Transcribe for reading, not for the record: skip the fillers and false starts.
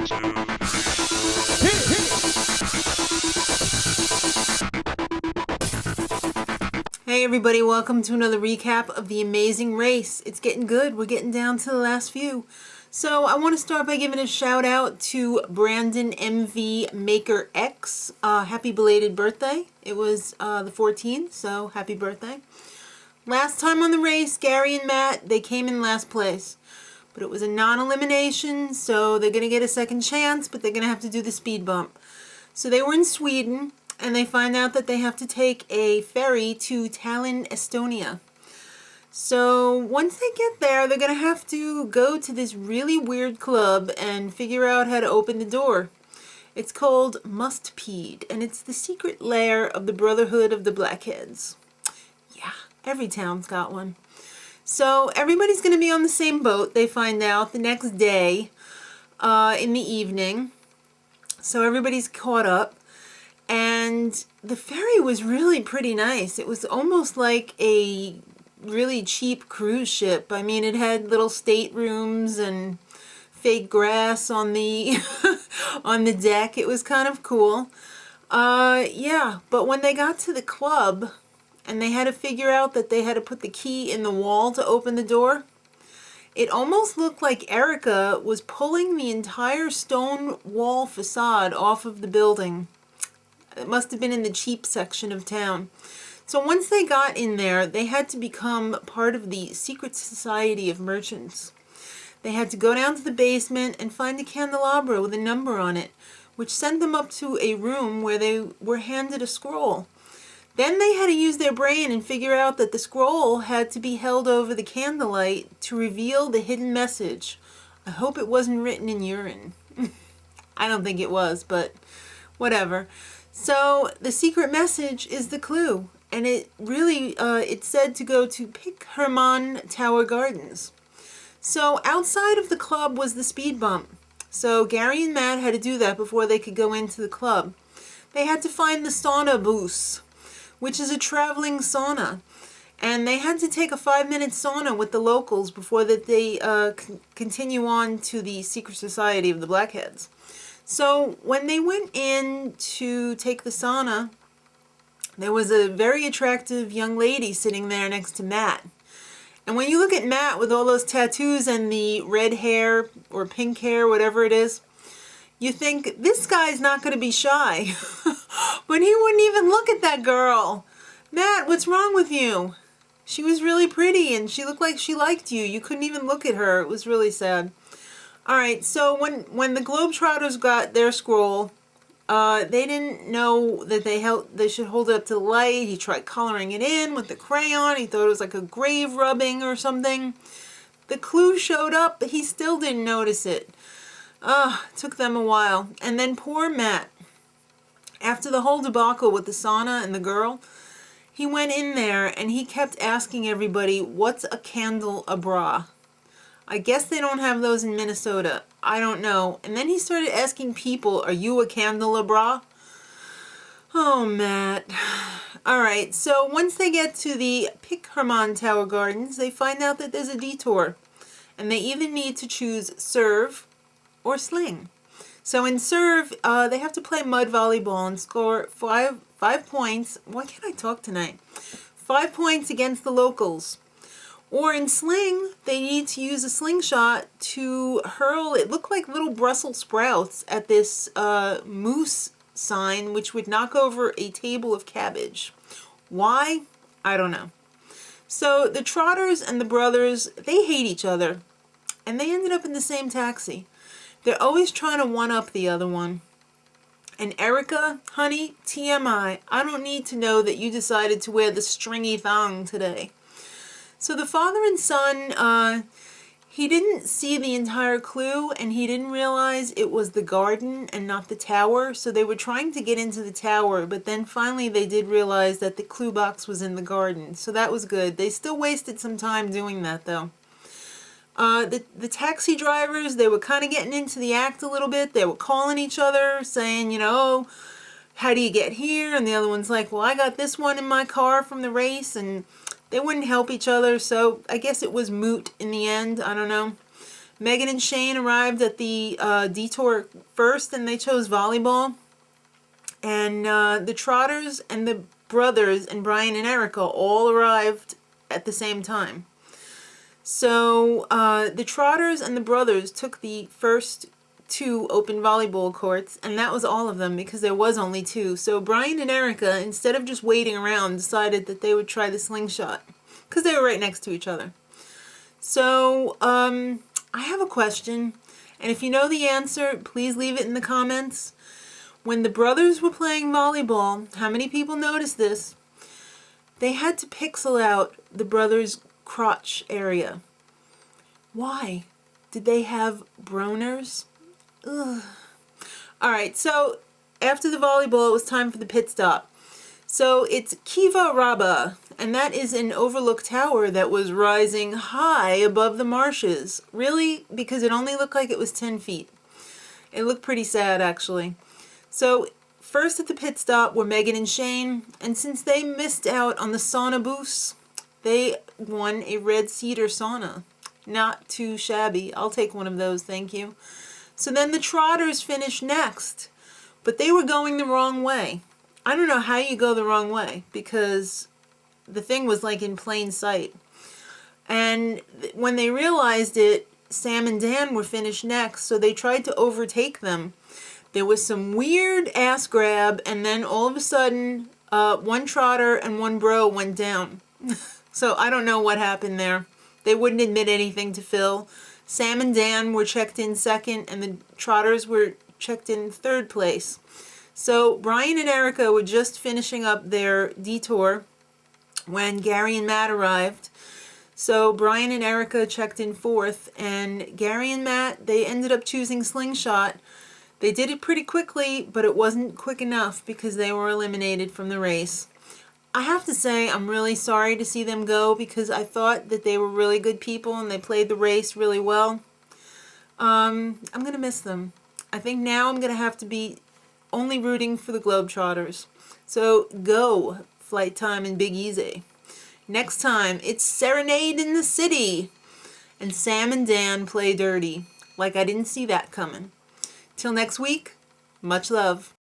Hey everybody, welcome to another recap of the amazing race. It's getting good. We're getting down to the last few. So I want to start by giving a shout out to Brandonmvmakerx. Happy belated birthday. It was the 14th, so happy birthday. Last time on the race, Gary and Matt, they came in last place. But it was a non-elimination, so they're going to get a second chance, but they're going to have to do the speed bump. So they were in Sweden, and they find out that they have to take a ferry to Tallinn, Estonia. So once they get there, they're going to have to go to this really weird club and figure out how to open the door. It's called Mustpeade, and it's the secret lair of the Brotherhood of the Blackheads. Yeah, every town's got one. So everybody's going to be on the same boat, they find out, the next day in the evening. So everybody's caught up. And the ferry was really pretty nice. It was almost like a really cheap cruise ship. I mean, it had little staterooms and fake grass on the on the deck. It was kind of cool. Yeah, but when they got to the club and they had to figure out that they had to put the key in the wall to open the door, it almost looked like Erica was pulling the entire stone wall facade off of the building. It must have been in the cheap section of town. So once they got in there, they had to become part of the secret society of merchants. They had to go down to the basement and find a candelabra with a number on it, which sent them up to a room where they were handed a scroll. Then they had to use their brain and figure out that the scroll had to be held over the candlelight to reveal the hidden message. I hope it wasn't written in urine. I don't think it was, but whatever. So the secret message is the clue, and it really, it's said to go to Pik Herman Tower Gardens. So outside of the club was the speed bump. So Gary and Matt had to do that before they could go into the club. They had to find the Saunabuss, which is a traveling sauna. And they had to take a 5-minute sauna with the locals before that they continue on to the secret society of the Blackheads. So when they went in to take the sauna, there was a very attractive young lady sitting there next to Matt. And when you look at Matt with all those tattoos and the red hair or pink hair, whatever it is, you think, this guy's not going to be shy. But he wouldn't even look at that girl. Matt, what's wrong with you? She was really pretty and she looked like she liked you. You couldn't even look at her. It was really sad. Alright, so when the Globetrotters got their scroll, they didn't know that they should hold it up to the light. He tried coloring it in with the crayon. He thought it was like a grave rubbing or something. The clue showed up, but he still didn't notice it. It took them a while. And then poor Matt, after the whole debacle with the sauna and the girl, he went in there and he kept asking everybody, what's a candelabra? I guess they don't have those in Minnesota. I don't know. And then he started asking people, are you a candelabra? Oh, Matt. Alright, so once they get to the Pik Herman Tower Gardens, they find out that there's a detour. And they either need to choose serve or sling. So in serve, they have to play mud volleyball and score five points. Why can't I talk tonight? 5 points against the locals. Or in sling, they need to use a slingshot to hurl, it looked like little Brussels sprouts at this moose sign, which would knock over a table of cabbage. Why? I don't know. So the Trotters and the brothers, they hate each other. And they ended up in the same taxi. They're always trying to one-up the other one. And Erica, honey, TMI, I don't need to know that you decided to wear the stringy thong today. So the father and son, he didn't see the entire clue and he didn't realize it was the garden and not the tower. So they were trying to get into the tower, but then finally they did realize that the clue box was in the garden. So that was good. They still wasted some time doing that though. The taxi drivers, they were kind of getting into the act a little bit. They were calling each other saying, you know, how do you get here? And the other one's like, well, I got this one in my car from the race, and they wouldn't help each other, so I guess it was moot in the end. I don't know. Megan and Shane arrived at the Detour first, and they chose volleyball. And the Trotters and the brothers and Brian and Erica all arrived at the same time. So the Trotters and the brothers took the first 2 open volleyball courts, and that was all of them because there was only 2. So Brian and Erica, instead of just waiting around, decided that they would try the slingshot because they were right next to each other. So I have a question, and if you know the answer, please leave it in the comments. When the brothers were playing volleyball, how many people noticed this? They had to pixel out the brothers' crotch area. Why? Did they have broners? Ugh. Alright, so after the volleyball, it was time for the pit stop. So it's Kiva Raba, and that is an overlook tower that was rising high above the marshes. Really? Because it only looked like it was 10 feet. It looked pretty sad, actually. So first at the pit stop were Megan and Shane, and since they missed out on the Saunabuss, they won a red cedar sauna. Not too shabby. I'll take one of those, thank you. So then the Trotters finished next, but they were going the wrong way. I don't know how you go the wrong way, because the thing was like in plain sight. And when they realized it, Sam and Dan were finished next, so they tried to overtake them. There was some weird ass grab, and then all of a sudden, 1 Trotter and 1 bro went down. So I don't know what happened there. They wouldn't admit anything to Phil. Sam and Dan were checked in second, and the Trotters were checked in 3rd place. So Brian and Erica were just finishing up their detour when Gary and Matt arrived. So Brian and Erica checked in 4th, and Gary and Matt, they ended up choosing slingshot. They did it pretty quickly, but it wasn't quick enough because they were eliminated from the race. I have to say I'm really sorry to see them go because I thought that they were really good people and they played the race really well. I'm going to miss them. I think now I'm going to have to be only rooting for the Globetrotters. So go, Flight Time and Big Easy. Next time, it's Serenade in the City. And Sam and Dan play dirty. Like I didn't see that coming. Till next week, much love.